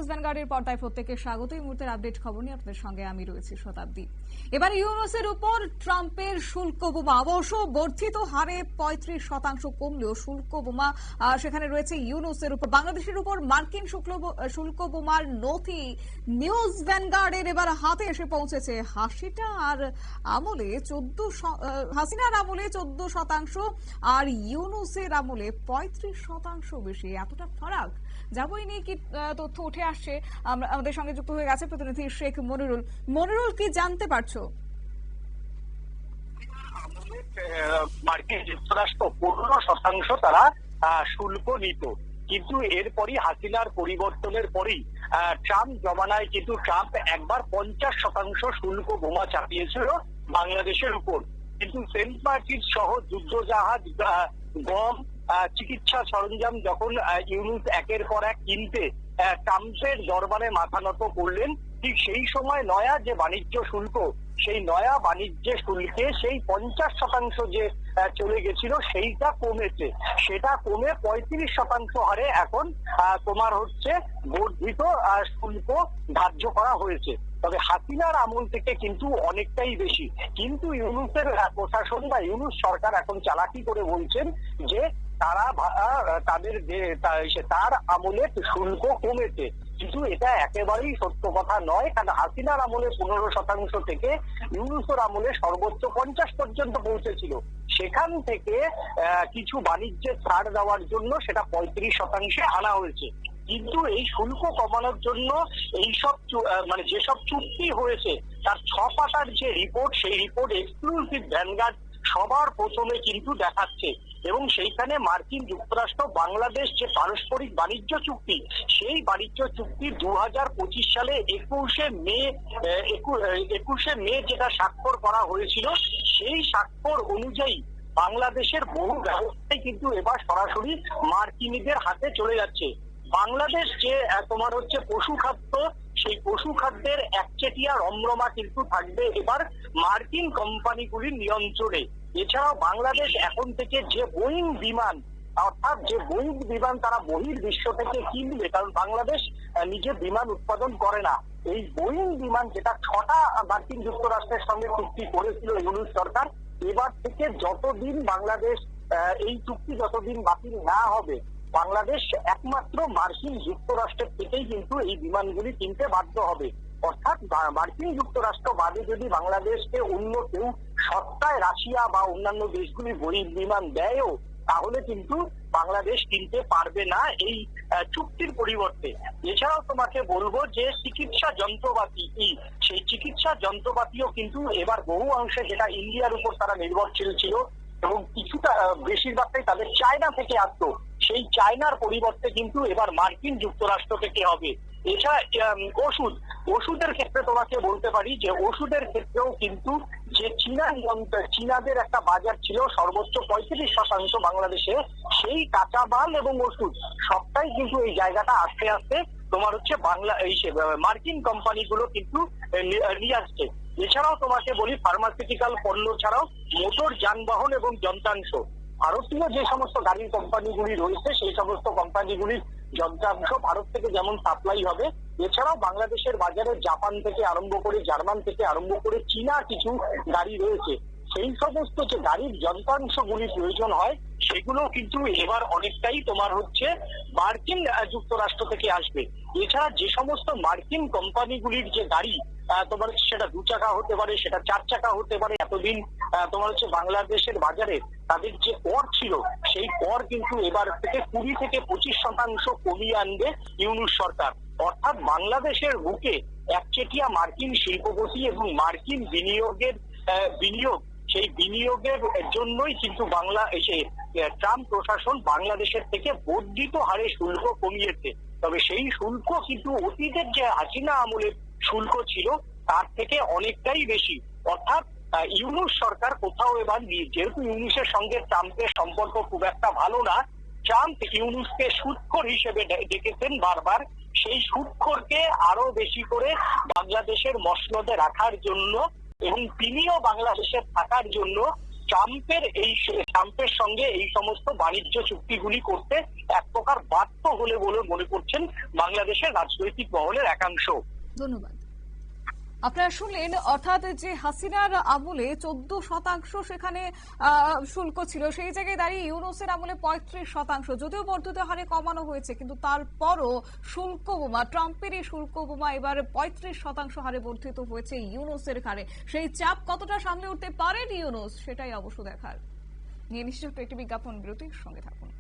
News ভ্যানগার্ডের পর্দায় প্রত্যেককে স্বাগত। এই মুহূর্তের আপডেট খবর নিয়ে আপনাদের সঙ্গে আমি রয়েছি শতাব্দী। এবার ইউনুসের উপর ট্রাম্পের শুল্ক বোমা অবশ্য বর্ধিত হারে 35% কমলেও শুল্ক বোমা সেখানে রয়েছে ইউনুসের উপর। বাংলাদেশের উপর মার্কিন শুল্ক বোমার নথি নিউজ ভ্যানগার্ডের এবার হাতে এসে পৌঁছেছে। হাসিনার আমলে 14% আর ইউনুসের আমলে 35% বেশি। এতটা ফারাক যাবই নিয়ে কি তথ্য উঠে আসছে। আমাদের সঙ্গে যুক্ত হয়ে গেছে প্রতিনিধি শেখ মনিরুল। মনিরুল, কি জানতে পারছো? মার্কিন যুক্তরাষ্ট্র 15% তারা শুল্ক নিত, কিন্তু এরপরই হাসিনার পরিবর্তনের পরেই ট্রাম্প জমানায় কিন্তু ট্রাম্প একবার 50% শুল্ক বোমা চাপিয়েছিল বাংলাদেশের উপর। কিন্তু সেন্ট মার্টিন সহ যুদ্ধজাহাজ, গম, চিকিৎসা সরঞ্জাম যখন ইউনুস একের পর এক কিনতে ট্রাম্পের দরবারে মাথা নত করলেন, ঠিক সেই সময় নয়া যে বাণিজ্য শুল্ক, সেই নয়া বাণিজ্য শুল্কে সেই 50% যে চলে গেছিল সেইটা কমেছে। সেটা কমে 35% হারে এখন তোমার হচ্ছে বর্ধিত শুল্ক ধার্য করা হয়েছে। তবে হাসিনার আমল থেকে কিন্তু অনেকটাই বেশি। কিন্তু ইউনুসের প্রশাসন বা ইউনুস সরকার এখন চালাকি করে বলছেন যে তারা তার আমলে শুল্ক কমেছে, কিন্তু এটা একেবারেই সত্য কথা নয়। কারণ হাসিনার আমলে 15% থেকে ইউনুসের আমলে সর্বোচ্চ 50 পর্যন্ত পৌঁছেছিল। সেখান থেকে কিছু বাণিজ্যে ছাড় দেওয়ার জন্য সেটা 35% আনা হয়েছে। কিন্তু এই শুল্ক কমানোর জন্য এইসব মানে যেসব চুক্তি হয়েছে তার 6 পাতার যে রিপোর্ট, সেই রিপোর্ট এক্সক্লুসিভ ভ্যানগার্ড সবার প্রথমে কিন্তু দেখাচ্ছে। এবং সেইখানে মার্কিন যুক্তরাষ্ট্র বাংলাদেশ যে পারস্পরিক বাণিজ্য চুক্তি, সেই বাণিজ্য চুক্তি 2025 সালে 21শে মে যেটা স্বাক্ষর করা হয়েছিল, সেই স্বাক্ষর অনুযায়ী বাংলাদেশের বহু ব্যবস্থাই কিন্তু এবার সরাসরি মার্কিনীদের হাতে চলে যাচ্ছে। বাংলাদেশ যে তোমার হচ্ছে পশু খাদ্য, সেই পশু খাদ্যের একচেটিয়া রমরমা কিন্তু থাকবে এবার মার্কিন কোম্পানিগুলির নিয়ন্ত্রণে। এছাড়াও বাংলাদেশ এখন থেকে যে বোয়িং বিমান, অর্থাৎ যে বোয়িং বিমান তারা বহির্বিশ্ব থেকে কিনবে, কারণ বাংলাদেশ নিজে বিমান উৎপাদন করে না। এই বোয়িং বিমান যেটা 6টা মার্কিন যুক্তরাষ্ট্রের সঙ্গে চুক্তি করেছিল ইউনুস সরকার, এবার থেকে যতদিন বাংলাদেশ এই চুক্তি যতদিন বাতিল না হবে, বাংলাদেশ একমাত্র মার্কিন যুক্তরাষ্ট্রের থেকেই কিন্তু এই বিমানগুলি কিনতে বাধ্য হবে। অর্থাৎ মার্কিন যুক্তরাষ্ট্র বাদে যদি বাংলাদেশকে অন্য কেউ সস্তায় রাশিয়া বা অন্যান্য দেশগুলি বিমান দেয়ও, তাহলে কিন্তু বাংলাদেশ কিনতে পারবে না এই চুক্তির পরিবর্তে। এছাড়াও তোমাকে বলবো যে চিকিৎসা যন্ত্রপাতি, সেই চিকিৎসা যন্ত্রপাতিও কিন্তু এবার বহু অংশে যেটা ইন্ডিয়ার উপর তারা নির্ভরশীল ছিল এবং কিছুটা বেশিরভাগটাই তাদের চায়না থেকে আসতো, সেই চায়নার পরিবর্তে কিন্তু এবার মার্কিন যুক্তরাষ্ট্র থেকে হবে। এছাড়া ওষুধের ক্ষেত্রে তোমাকে বলতে পারি যে ওষুধের ক্ষেত্রেও কিন্তু যে চীনাদের একটা বাজার ছিল সর্বোচ্চ 35% বাংলাদেশে, সেই কাঁচা মাল এবং ওষুধ সবটাই কিন্তু এই জায়গাটা আস্তে আস্তে তোমার হচ্ছে মার্কিন কোম্পানিগুলো কিন্তু নিয়ে আসছে। এছাড়াও তোমাকে বলি ফার্মাসিউটিক্যাল পণ্য ছাড়াও মোটর যানবাহন এবং যন্ত্রাংশ, ভারতীয় যে সমস্ত গাড়ির কোম্পানিগুলি রয়েছে সেই সমস্ত কোম্পানিগুলির যন্ত্রাংশ ভারত থেকে যেমন সাপ্লাই হবে, এছাড়াও বাংলাদেশের বাজারে জাপান থেকে আরম্ভ করে, জার্মান থেকে আরম্ভ করে চীনা কিছু গাড়ি রয়েছে, সেই সমস্ত যে গাড়ির যন্ত্রাংশগুলি প্রয়োজন হয় সেগুলো কিন্তু এবার অনেকটাই তোমার হচ্ছে মার্কিন যুক্তরাষ্ট্র থেকে আসবে। এছাড়া যে সমস্ত মার্কিন কোম্পানিগুলির যে গাড়ি তোমার সেটা 2 চাকা হতে পারে, সেটা 4 চাকা হতে পারে, এতদিন তোমার হচ্ছে বাংলাদেশের বাজারে তাদের যে কর ছিল সেই কর কিন্তু এবার থেকে 20 থেকে 25% কমিয়ে আনবে ইউনুস সরকার। অর্থাৎ বাংলাদেশের বুকে একচেটিয়া মার্কিন শিল্পপতি এবং মার্কিন বিনিয়োগ, সেই বিনিয়োগের জন্যই কিন্তু ট্রাম্প প্রশাসন বাংলাদেশের থেকে বর্ধিত হারে শুল্ক কমিয়েছে। তবে সেই শুল্ক কিন্তু অতীতের যে হাসিনা আমলের শুল্ক ছিল তার থেকে অনেকটাই বেশি। অর্থাৎ ইউনুস সরকার কোথাও এবার, যেহেতু ইউনুসের সঙ্গে ট্রাম্পের সম্পর্ক খুব একটা ভালো না, ট্রাম্প ইউনুসকে সুদখোর হিসেবে ডেকেছেন বারবার। সেই সুদখোরকে আরো বেশি করে বাংলাদেশের মসনদে রাখার জন্য এবং তিনিও বাংলাদেশে থাকার জন্য ট্রাম্পের সঙ্গে এই সমস্ত বাণিজ্য চুক্তিগুলি করতে এক প্রকার বাধ্য হলে বলে মনে করছেন বাংলাদেশের রাজনৈতিক মহলের একাংশ। ধন্যবাদ। আপনারা শুনলেন, অর্থাৎ যে হাসিনার আমলে 14% সেখানে শুল্ক ছিল, সেই জায়গায় দাঁড়িয়ে ইউনূসের আমলে 35%, যদিও বর্ধিত হারে কমানো হয়েছে, কিন্তু তারপরও শুল্ক বোমা, ট্রাম্পের এই শুল্ক বোমা এবার 35% হারে বর্ধিত হয়েছে ইউনূসের ঘাড়ে। সেই চাপ কতটা সামলে উঠতে পারেন ইউনূস, সেটাই অবশ্য দেখার। নিয়ে নিশ্চিত একটি বিজ্ঞাপন বিরতির সঙ্গে থাকুন।